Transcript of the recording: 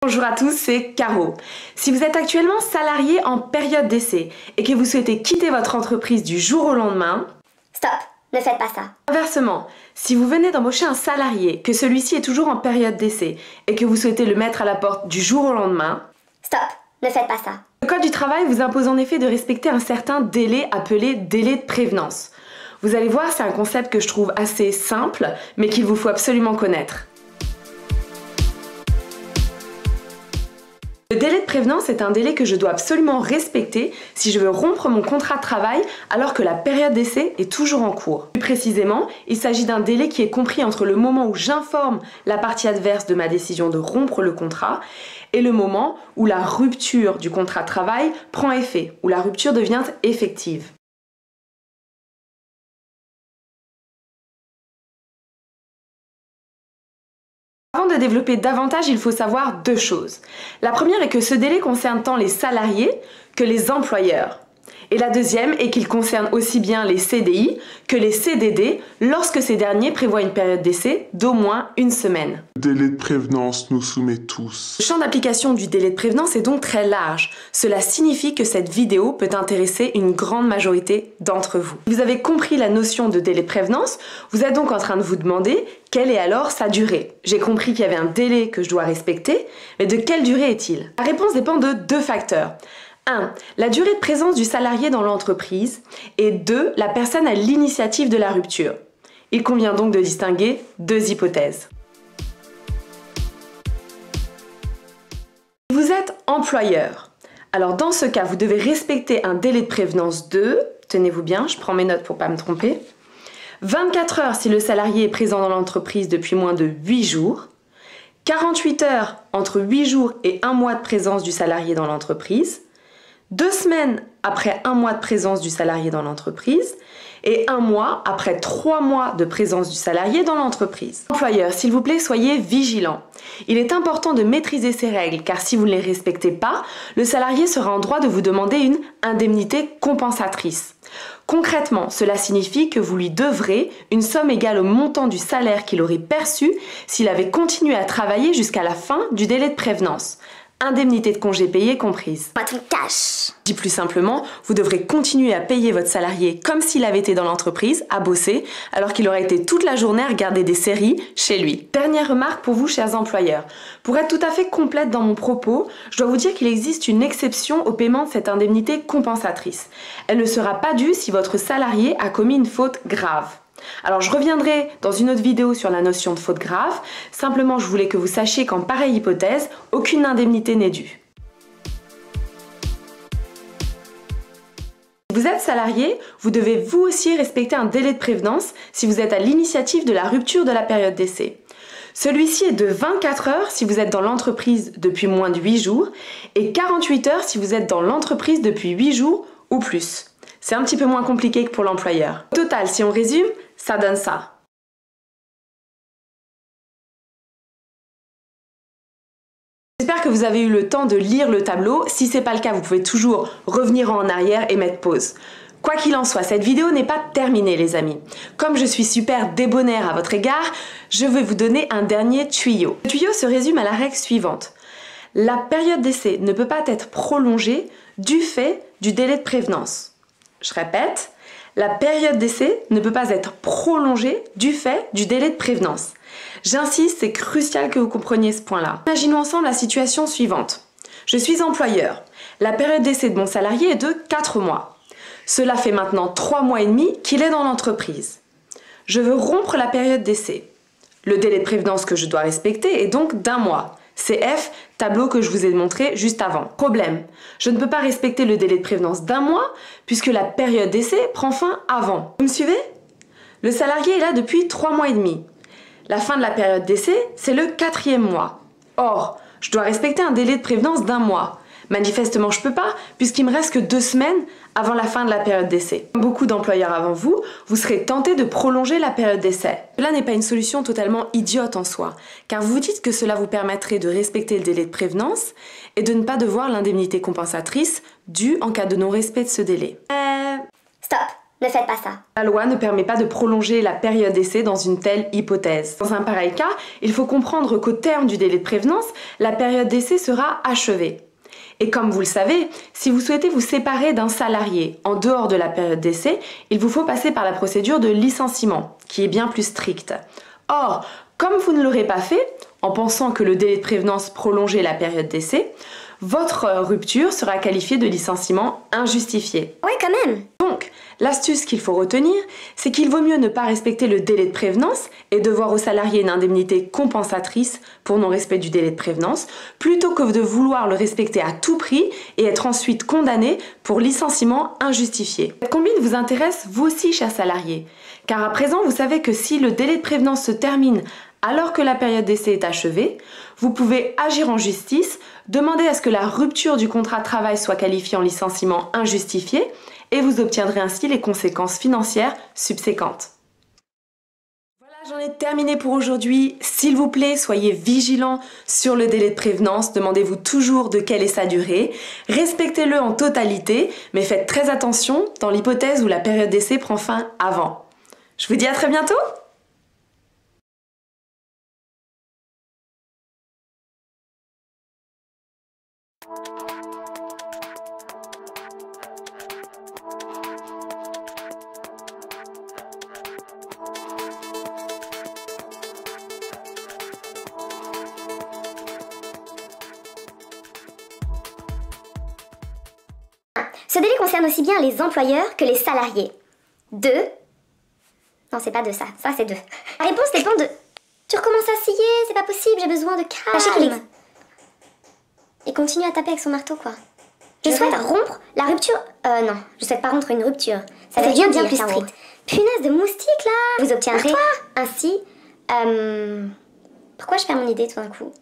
Bonjour à tous, c'est Caro. Si vous êtes actuellement salarié en période d'essai et que vous souhaitez quitter votre entreprise du jour au lendemain, stop, ne faites pas ça. Inversement, si vous venez d'embaucher un salarié, que celui-ci est toujours en période d'essai et que vous souhaitez le mettre à la porte du jour au lendemain, stop, ne faites pas ça. Le Code du travail vous impose en effet de respecter un certain délai appelé délai de prévenance. Vous allez voir, c'est un concept que je trouve assez simple, mais qu'il vous faut absolument connaître. Le délai de prévenance est un délai que je dois absolument respecter si je veux rompre mon contrat de travail alors que la période d'essai est toujours en cours. Plus précisément, il s'agit d'un délai qui est compris entre le moment où j'informe la partie adverse de ma décision de rompre le contrat et le moment où la rupture du contrat de travail prend effet, où la rupture devient effective. Avant de développer davantage, il faut savoir deux choses. La première est que ce délai concerne tant les salariés que les employeurs. Et la deuxième est qu'il concerne aussi bien les CDI que les CDD lorsque ces derniers prévoient une période d'essai d'au moins une semaine. Le délai de prévenance nous soumet tous. Le champ d'application du délai de prévenance est donc très large. Cela signifie que cette vidéo peut intéresser une grande majorité d'entre vous. Si vous avez compris la notion de délai de prévenance, vous êtes donc en train de vous demander quelle est alors sa durée. J'ai compris qu'il y avait un délai que je dois respecter, mais de quelle durée est-il? La réponse dépend de deux facteurs. 1. La durée de présence du salarié dans l'entreprise et 2. La personne à l'initiative de la rupture. Il convient donc de distinguer deux hypothèses. Vous êtes employeur. Alors dans ce cas, vous devez respecter un délai de prévenance de, tenez-vous bien, je prends mes notes pour ne pas me tromper, 24 heures si le salarié est présent dans l'entreprise depuis moins de 8 jours, 48 heures entre 8 jours et 1 mois de présence du salarié dans l'entreprise, 2 semaines après 1 mois de présence du salarié dans l'entreprise et 1 mois après 3 mois de présence du salarié dans l'entreprise. Employeur, s'il vous plaît, soyez vigilants. Il est important de maîtriser ces règles car si vous ne les respectez pas, le salarié sera en droit de vous demander une indemnité compensatrice. Concrètement, cela signifie que vous lui devrez une somme égale au montant du salaire qu'il aurait perçu s'il avait continué à travailler jusqu'à la fin du délai de prévenance. Indemnité de congé payé comprise. Pas ton cash. Dit plus simplement, vous devrez continuer à payer votre salarié comme s'il avait été dans l'entreprise, à bosser, alors qu'il aurait été toute la journée à regarder des séries chez lui. Dernière remarque pour vous, chers employeurs. Pour être tout à fait complète dans mon propos, je dois vous dire qu'il existe une exception au paiement de cette indemnité compensatrice. Elle ne sera pas due si votre salarié a commis une faute grave. Alors je reviendrai dans une autre vidéo sur la notion de faute grave, simplement je voulais que vous sachiez qu'en pareille hypothèse, aucune indemnité n'est due. Si vous êtes salarié, vous devez vous aussi respecter un délai de prévenance si vous êtes à l'initiative de la rupture de la période d'essai. Celui-ci est de 24 heures si vous êtes dans l'entreprise depuis moins de 8 jours et 48 heures si vous êtes dans l'entreprise depuis 8 jours ou plus. C'est un petit peu moins compliqué que pour l'employeur. Au total, si on résume, ça donne ça. J'espère que vous avez eu le temps de lire le tableau. Si ce n'est pas le cas, vous pouvez toujours revenir en arrière et mettre pause. Quoi qu'il en soit, cette vidéo n'est pas terminée les amis. Comme je suis super débonnaire à votre égard, je vais vous donner un dernier tuyau. Le tuyau se résume à la règle suivante. La période d'essai ne peut pas être prolongée du fait du délai de prévenance. Je répète, la période d'essai ne peut pas être prolongée du fait du délai de prévenance. J'insiste, c'est crucial que vous compreniez ce point-là. Imaginons ensemble la situation suivante. Je suis employeur. La période d'essai de mon salarié est de 4 mois. Cela fait maintenant 3 mois et demi qu'il est dans l'entreprise. Je veux rompre la période d'essai. Le délai de prévenance que je dois respecter est donc d'1 mois. CF, tableau que je vous ai montré juste avant. Problème, je ne peux pas respecter le délai de prévenance d'1 mois puisque la période d'essai prend fin avant. Vous me suivez? Le salarié est là depuis 3 mois et demi. La fin de la période d'essai, c'est le 4e mois. Or, je dois respecter un délai de prévenance d'1 mois. Manifestement, je peux pas, puisqu'il me reste que 2 semaines avant la fin de la période d'essai. Comme beaucoup d'employeurs avant vous, vous serez tenté de prolonger la période d'essai. Cela n'est pas une solution totalement idiote en soi, car vous vous dites que cela vous permettrait de respecter le délai de prévenance et de ne pas devoir l'indemnité compensatrice due en cas de non-respect de ce délai. Stop, ne faites pas ça. La loi ne permet pas de prolonger la période d'essai dans une telle hypothèse. Dans un pareil cas, il faut comprendre qu'au terme du délai de prévenance, la période d'essai sera achevée. Et comme vous le savez, si vous souhaitez vous séparer d'un salarié en dehors de la période d'essai, il vous faut passer par la procédure de licenciement, qui est bien plus stricte. Or, comme vous ne l'aurez pas fait, en pensant que le délai de prévenance prolongeait la période d'essai, votre rupture sera qualifiée de licenciement injustifié. Oui, quand même. Donc, l'astuce qu'il faut retenir, c'est qu'il vaut mieux ne pas respecter le délai de prévenance et devoir au salarié une indemnité compensatrice pour non-respect du délai de prévenance, plutôt que de vouloir le respecter à tout prix et être ensuite condamné pour licenciement injustifié. Cette combine vous intéresse vous aussi, cher salarié, car à présent, vous savez que si le délai de prévenance se termine alors que la période d'essai est achevée, vous pouvez agir en justice, demander à ce que la rupture du contrat de travail soit qualifiée en licenciement injustifié et vous obtiendrez ainsi les conséquences financières subséquentes. Voilà, j'en ai terminé pour aujourd'hui. S'il vous plaît, soyez vigilants sur le délai de prévenance. Demandez-vous toujours de quelle est sa durée. Respectez-le en totalité, mais faites très attention dans l'hypothèse où la période d'essai prend fin avant. Je vous dis à très bientôt! Ce délai concerne aussi bien les employeurs que les salariés. 2. Non, c'est pas 2 ça. Ça, c'est 2. La réponse dépend de... Tu recommences à scier, c'est pas possible, j'ai besoin de calme. Sachez qu'il Il continue à taper avec son marteau, quoi. Je souhaite rompre la rupture... non, je souhaite pas rompre une rupture. Ça fait bien plus strict. Punaise de moustique, là. Vous obtiendrez ainsi... Pourquoi je perds mon idée tout d'un coup?